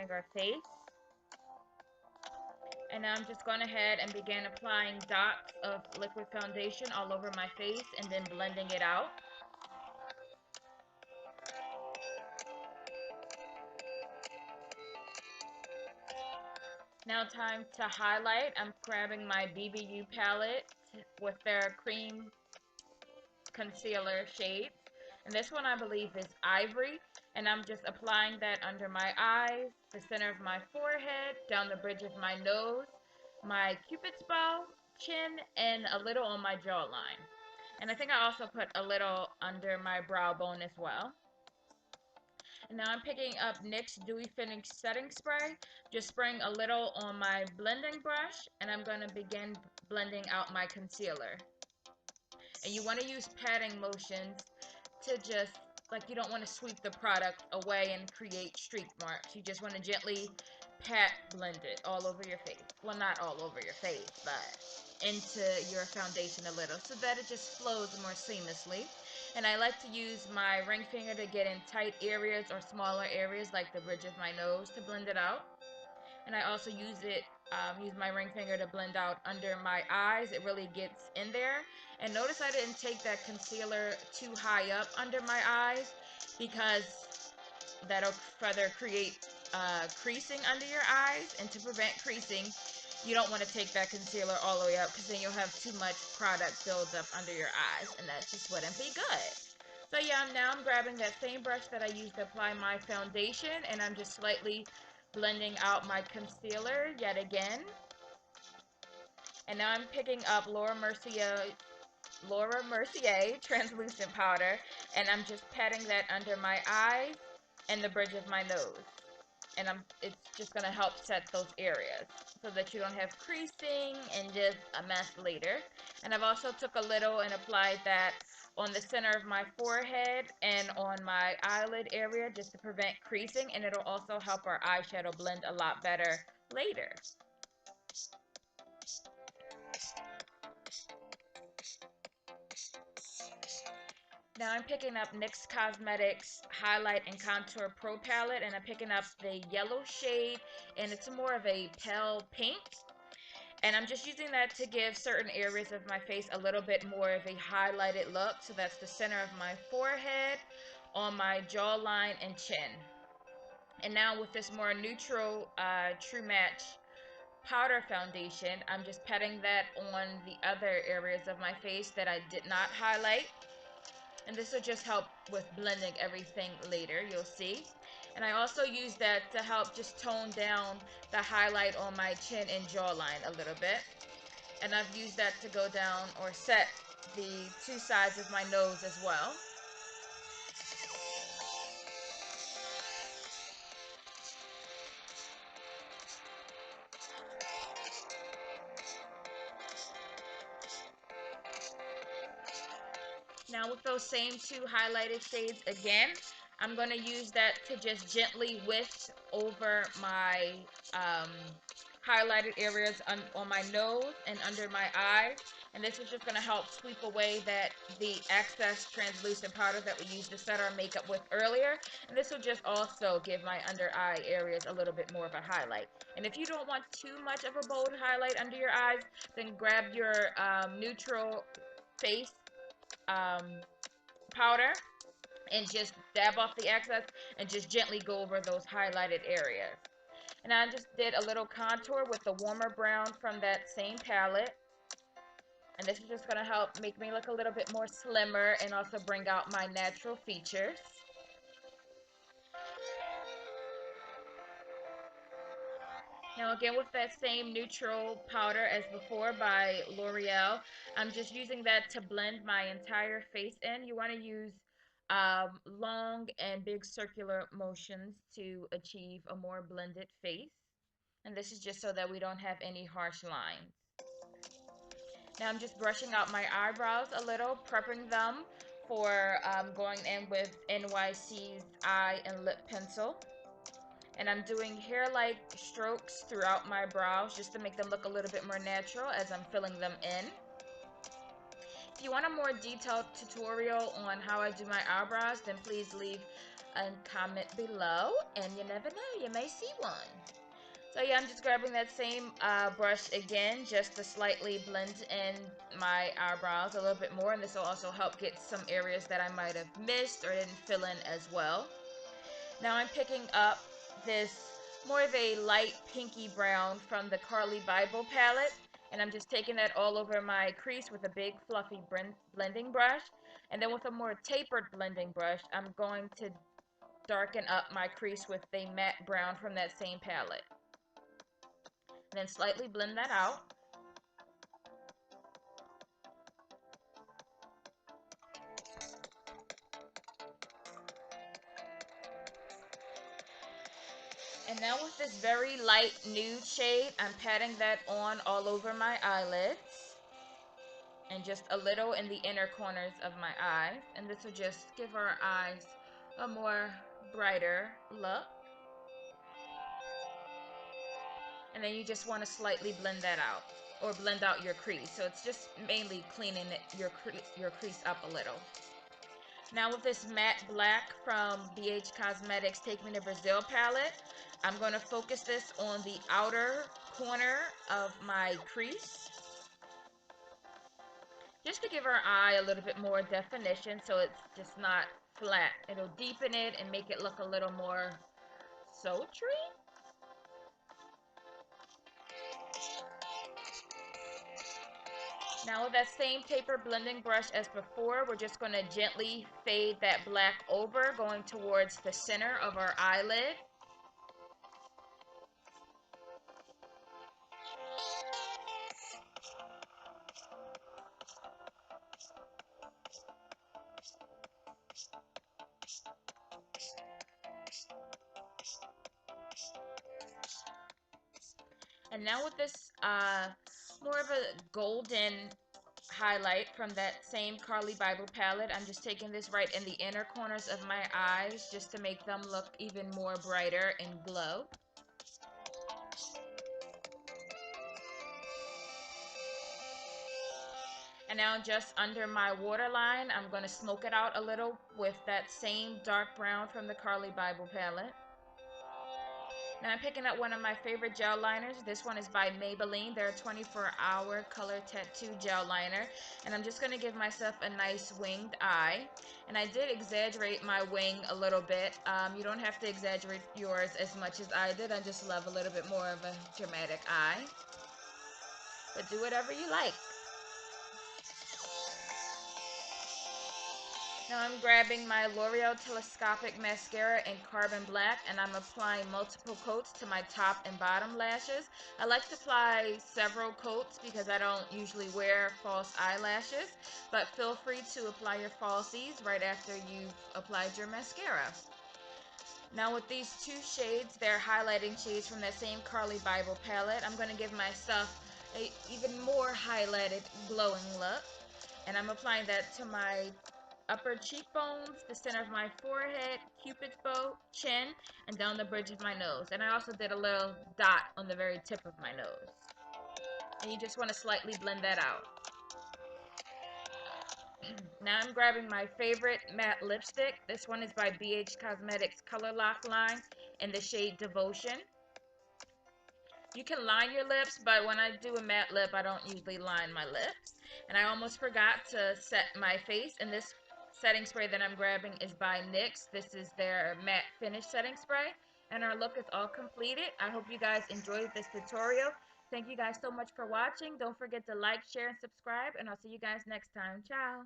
covering our face. And now I'm just going ahead and begin applying dots of liquid foundation all over my face and then blending it out. Now time to highlight. I'm grabbing my BBU palette with their cream concealer shades. And this one I believe is Ivory. And I'm just applying that under my eyes, the center of my forehead, down the bridge of my nose, my cupid's bow, chin, and a little on my jawline. And I think I also put a little under my brow bone as well. And now I'm picking up NYX Dewy Finish Setting Spray, just spraying a little on my blending brush, and I'm going to begin blending out my concealer. And you want to use patting motions to just, like, you don't want to sweep the product away and create streak marks. You just want to gently pat blend it all over your face. Well, not all over your face, but into your foundation a little so that it just flows more seamlessly. And I like to use my ring finger to get in tight areas or smaller areas like the bridge of my nose to blend it out. And I also use my ring finger to blend out under my eyes. It really gets in there. And notice I didn't take that concealer too high up under my eyes because that'll further create creasing under your eyes. And to prevent creasing, you don't want to take that concealer all the way up because then you'll have too much product build up under your eyes, and that just wouldn't be good. So yeah, now I'm grabbing that same brush that I used to apply my foundation, and I'm just slightly blending out my concealer yet again. And now I'm picking up Laura Mercier translucent powder, and I'm just patting that under my eyes and the bridge of my nose. And it's just going to help set those areas so that you don't have creasing and just a mess later. And I've also took a little and applied that on the center of my forehead and on my eyelid area just to prevent creasing, and it'll also help our eyeshadow blend a lot better later. Now I'm picking up NYX Cosmetics Highlight and Contour Pro Palette, and I'm picking up the yellow shade, and it's more of a pale pink. And I'm just using that to give certain areas of my face a little bit more of a highlighted look. So that's the center of my forehead, on my jawline, and chin. And now with this more neutral True Match powder foundation, I'm just patting that on the other areas of my face that I did not highlight. And this will just help with blending everything later, you'll see. And I also use that to help just tone down the highlight on my chin and jawline a little bit. And I've used that to go down or set the two sides of my nose as well. Now with those same two highlighted shades again, I'm going to use that to just gently whisk over my highlighted areas on my nose and under my eyes. And this is just going to help sweep away the excess translucent powder that we used to set our makeup with earlier. And this will just also give my under eye areas a little bit more of a highlight. And if you don't want too much of a bold highlight under your eyes, then grab your neutral face powder and just dab off the excess and just gently go over those highlighted areas. And I just did a little contour with the warmer brown from that same palette. And this is just going to help make me look a little bit more slimmer and also bring out my natural features. Now again with that same neutral powder as before by L'Oreal, I'm just using that to blend my entire face in. You want to use long and big circular motions to achieve a more blended face. And this is just so that we don't have any harsh lines. Now I'm just brushing out my eyebrows a little, prepping them for going in with NYC's eye and lip pencil. And I'm doing hair-like strokes throughout my brows just to make them look a little bit more natural as I'm filling them in. If you want a more detailed tutorial on how I do my eyebrows, then please leave and comment below, and you never know, you may see one. So yeah, I'm just grabbing that same brush again, just to slightly blend in my eyebrows a little bit more, and this will also help get some areas that I might have missed or didn't fill in as well. Now I'm picking up this more of a light pinky brown from the Carli Bybel palette, and I'm just taking that all over my crease with a big fluffy blending brush, and then with a more tapered blending brush, I'm going to darken up my crease with a matte brown from that same palette. Then slightly blend that out. And now with this very light nude shade, I'm patting that on all over my eyelids and just a little in the inner corners of my eyes. And this will just give our eyes a more brighter look. And then you just want to slightly blend that out, or blend out your crease. So it's just mainly cleaning your crease up a little. Now with this matte black from BH Cosmetics Take Me to Brazil palette, I'm going to focus this on the outer corner of my crease, just to give our eye a little bit more definition so it's just not flat. It'll deepen it and make it look a little more sultry. Now with that same taper blending brush as before, we're just going to gently fade that black over, going towards the center of our eyelid. And now with this more of a golden highlight from that same Carli Bybel palette, I'm just taking this right in the inner corners of my eyes just to make them look even more brighter and glow. And now just under my waterline, I'm going to smoke it out a little with that same dark brown from the Carli Bybel palette. Now I'm picking up one of my favorite gel liners. This one is by Maybelline. They're a 24-hour color tattoo gel liner. And I'm just going to give myself a nice winged eye. And I did exaggerate my wing a little bit. You don't have to exaggerate yours as much as I did. I just love a little bit more of a dramatic eye. But do whatever you like. Now I'm grabbing my L'Oreal Telescopic Mascara in Carbon Black, and I'm applying multiple coats to my top and bottom lashes. I like to apply several coats because I don't usually wear false eyelashes, but feel free to apply your falsies right after you've applied your mascara. Now with these two shades, they're highlighting shades from that same Carli Bybel palette. I'm going to give myself a even more highlighted, glowing look. And I'm applying that to my upper cheekbones, the center of my forehead, cupid's bow, chin, and down the bridge of my nose. And I also did a little dot on the very tip of my nose. And you just want to slightly blend that out. Now I'm grabbing my favorite matte lipstick. This one is by BH Cosmetics Color Lock line in the shade Devotion. You can line your lips, but when I do a matte lip, I don't usually line my lips. And I almost forgot to set my face, and this setting spray that I'm grabbing is by NYX. This is their matte finish setting spray, and our look is all completed. I hope you guys enjoyed this tutorial. Thank you guys so much for watching. Don't forget to like, share, and subscribe, and I'll see you guys next time. Ciao!